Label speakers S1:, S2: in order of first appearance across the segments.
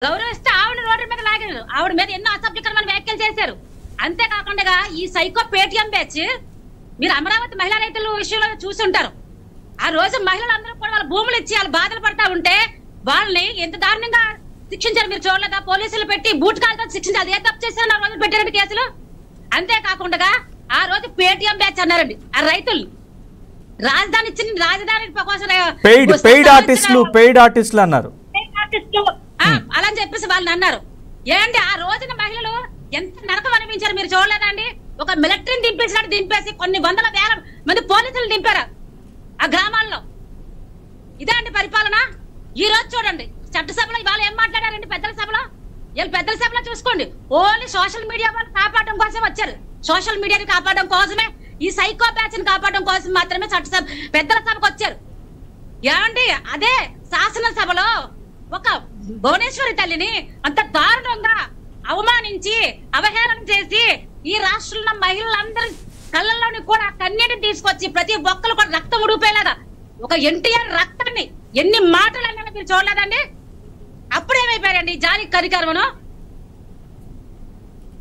S1: గౌరవిస్తే ఆవిడ రోడ్డు మీద లాగారు. ఆవిడ మీద ఎన్నో అసభ్యకరమైన వ్యాఖ్యలు చేశారు. అంతేకాకుండా ఈ సైకో పేటిఎం బ్యాచ్ మీరు అమరావతి మహిళా రైతుల విషయంలో చూసుంటారు. ఆ రోజు మహిళలందరూ కూడా వాళ్ళ భూములు ఇచ్చి వాళ్ళు బాధలు పడతా ఉంటే వాళ్ళని ఎంత దారుణంగా శిక్షించారు మీరు చూడలేదా? పోలీసులు పెట్టి బూట్ కాలతో శిక్షించారు. ఏ తప్పు చేశారు ఆ రోజు పెట్టారండి కేసులు. అంతేకాకుండా ఆ రోజు పేటిఎం బ్యాచ్ అన్నారండి ఆ రైతులు. రాజధాని ఇచ్చిన రాజధాని
S2: పెయిడ్ ఆర్టిస్టులు అన్నారు.
S1: అలా అని చెప్పేసి వాళ్ళని అన్నారు. ఏంటి ఆ రోజున మహిళలు ఎంత నరకం అనిపించారు మీరు చూడలేదండి? ఒక మిలిటరీని దింపేసినట్టు దింపేసి కొన్ని వందల వేల మంది పోలీసులు దింపారు ఆ గ్రామాల్లో. ఇదే అండి పరిపాలన. ఈ రోజు చూడండి చట్టసభలో ఇవాళ ఏం మాట్లాడారండి పెద్దల సభలో. వీళ్ళు పెద్దల సభలో చూసుకోండి ఓన్లీ సోషల్ మీడియా వాళ్ళు కాపాడడం కోసం వచ్చారు. సోషల్ మీడియాని కాపాడడం కోసమే, ఈ సైకో బ్యాచ్ ని కాపాడడం కోసం మాత్రమే చట్టసభ పెద్దల సభకు వచ్చారు. ఏమండి అదే శాసనసభలో ఒక భువనేశ్వరి తల్లిని అంత దారుణంగా అవమానించి అవహేళన చేసి ఈ రాష్ట్రంలో మహిళలందరి కళ్ళల్లోని కూడా కన్నీటిని తీసుకొచ్చి ప్రతి ఒక్కరు కూడా రక్తం ఉడిపోయేలాగా ఒక ఎన్టీఆర్ రక్తాన్ని ఎన్ని మాటలు అన్నా మీరు చూడలేదండి? అప్పుడేమైపోయారండి జాలి కరికరమను.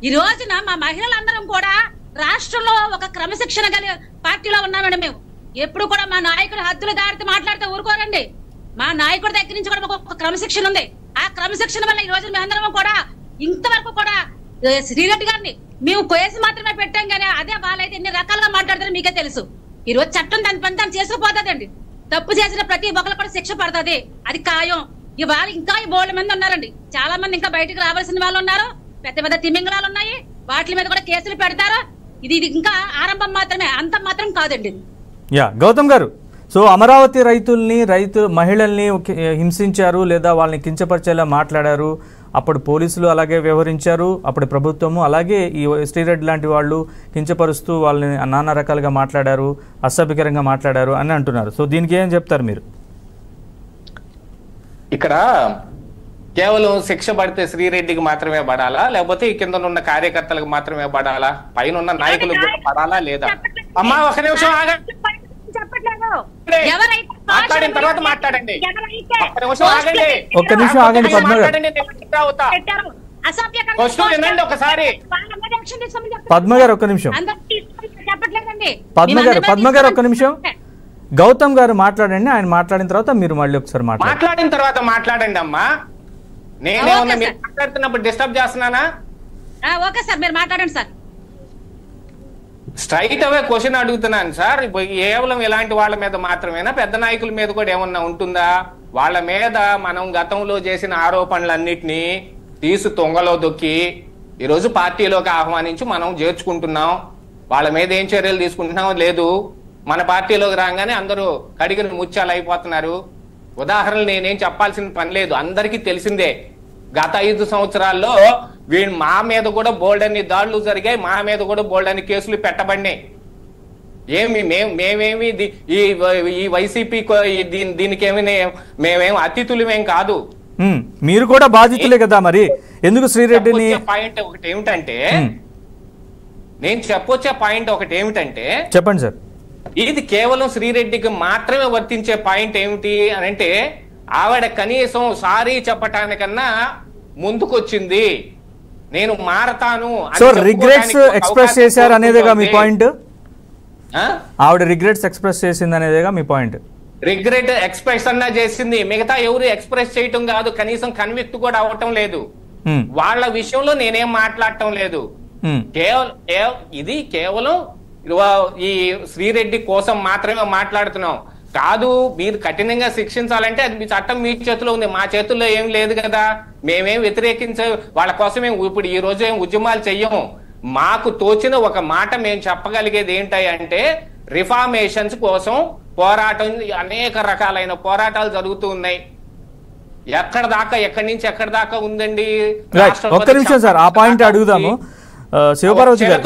S1: ఈ రోజున మా మహిళలందరం కూడా రాష్ట్రంలో ఒక క్రమశిక్షణ కలిగిన పార్టీలో ఉన్నామండి. మేము ఎప్పుడు కూడా మా నాయకుడు హద్దులు దారితో మాట్లాడితే ఊరుకోరండి. మా నాయకుడి దగ్గర నుంచి కూడా ఒక క్రమశిక్షణ ఉంది. ఆ క్రమశిక్షణ వల్ల ఈ రోజు మేమందరం కూడా ఇంతవరకు కూడా శ్రీరెడ్డి గారిని మేము కేసు మాత్రమే పెట్టాం కానీ అదే వాళ్ళైతే ఎన్ని రకాలుగా మాట్లాడతారో మీకే తెలుసు. ఈ రోజు చట్టం దాని పని దాన్ని చేసుకుపోతుందండి. తప్పు చేసిన ప్రతి ఒక్కరు కూడా శిక్ష పడుతుంది, అది ఖాయం. ఇవాళ ఇంకా బోల్డ్ మంది ఉన్నారండి. చాలా మంది ఇంకా బయటకు రావాల్సిన వాళ్ళు ఉన్నారు. పెద్ద పెద్ద తిమింగళాలు ఉన్నాయి, వాటి మీద కూడా కేసులు పెడతారు. ఇది ఇంకా ఆరంభం మాత్రమే, అంతం మాత్రం కాదండి.
S2: గౌతమ్ గారు, సో అమరావతి మహిళల్ని హింసించారు లేదా వాళ్ళని కించపరిచేలా మాట్లాడారు. అప్పుడు పోలీసులు అలాగే వ్యవహరించారు, అప్పుడు ప్రభుత్వము అలాగే ఈ శ్రీరెడ్డి లాంటి వాళ్ళు కించపరుస్తూ వాళ్ళని నానా రకాలుగా మాట్లాడారు, అసభ్యకరంగా మాట్లాడారు అని అంటున్నారు. సో దీనికి ఏం చెప్తారు మీరు?
S3: ఇక్కడ కేవలం శిక్ష పడితే శ్రీరెడ్డికి మాత్రమే పడాలా, లేకపోతే ఈ కింద ఉన్న కార్యకర్తలకు మాత్రమే పడాలా, పైన ఉన్న నాయకులకు కూడా పడాలా లేదా? అమ్మా ఒక నిమిషం ఆగండి, మాట్లాడిన తర్వాత మాట్లాడండి.
S2: ఒక్క నిమిషం ఆగండి పద్మ గారు ఒక్క నిమిషం. పద్మ గారు ఒక్క నిమిషం. గౌతమ్ గారు మాట్లాడండి, ఆయన మాట్లాడిన తర్వాత మీరు మళ్ళీ ఒకసారి
S3: మాట్లాడిన తర్వాత మాట్లాడండి. అమ్మా నేనేమన్నా మీరు మాట్లాడుతున్నప్పుడు డిస్టర్బ్ చేస్తున్నానా?
S1: ఓకే సార్, మీరు మాట్లాడండి సార్.
S3: స్ట్రైట్ అవే క్వశ్చన్ అడుగుతున్నాను సార్. కేవలం ఇలాంటి వాళ్ళ మీద మాత్రమేనా, పెద్ద నాయకుల మీద కూడా ఏమన్నా ఉంటుందా? వాళ్ళ మీద మనం గతంలో చేసిన ఆరోపణలన్నిటినీ తీసి తొంగలో దొక్కి ఈరోజు పార్టీలోకి ఆహ్వానించి మనం చేర్చుకుంటున్నాం. వాళ్ళ మీద ఏం చర్యలు తీసుకుంటున్నాం లేదు. మన పార్టీలోకి రాగానే అందరూ కడిగిన ముత్యాలు అయిపోతున్నారు. ఉదాహరణలు నేనేం చెప్పాల్సిన పని లేదు, అందరికీ తెలిసిందే. గత 5 సంవత్సరాల్లో మా మీద కూడా బోల్డన్ని దాడులు జరిగాయి, మా మీద కూడా బోల్డన్ని కేసులు పెట్టబడినాయి. మేమేమి ఈ వైసీపీ దీనికి మేమేం అతిథులమేం కాదు.
S2: మీరు కూడా బాధితులే కదా, మరి ఎందుకు శ్రీరెడ్డిని?
S3: పాయింట్ ఒకటి ఏమిటంటే నేను చెప్పొచ్చే పాయింట్ ఒకటి ఏమిటంటే,
S2: చెప్పండి సార్.
S3: ఇది కేవలం శ్రీరెడ్డికి మాత్రమే వర్తించే పాయింట్ ఏమిటి అని అంటే, ఆవిడ కనీసం సారీ చెప్పటానికన్నా ముందుకొచ్చింది, నేను మారతాను.
S2: సో రిగ్రెట్స్ ఎక్స్ప్రెస్ చేశారు అనేదేగా మీ పాయింట్? ఆవిడ రిగ్రెట్స్ ఎక్స్ప్రెస్ చేసింది అనేదేగా మీ పాయింట్?
S3: రిగ్రెట్ ఎక్స్ప్రెస్ అన్నా చేసింది, మిగతా ఎవరు ఎక్స్ప్రెస్ చేయటం కాదు, కనీసం కన్విక్ట్ కూడా అవ్వటం లేదు. వాళ్ళ విషయంలో నేనేం మాట్లాడటం లేదు. ఇది కేవలం ఈ శ్రీరెడ్డి కోసం మాత్రమే మాట్లాడుతున్నాం. కాదు, మీరు కఠినంగా శిక్షించాలంటే అది మీ చట్టం మీ చేతిలో ఉంది, మా చేతుల్లో ఏం లేదు కదా. మేమేం వ్యతిరేకించే వాళ్ళ కోసం ఇప్పుడు ఈ రోజు ఏం ఉద్యమాలు చెయ్యము. మాకు తోచిన ఒక మాట మేము చెప్పగలిగేది ఏంటంటే, రిఫార్మేషన్స్ కోసం పోరాటం, అనేక రకాలైన పోరాటాలు జరుగుతూ ఉన్నాయి. ఎక్కడి నుంచి ఎక్కడి దాకా ఉందండి.
S2: ఒక్క నిమిషం సార్, ఆ పాయింట్ అడుగుదాము. శివపార్వతి గారు,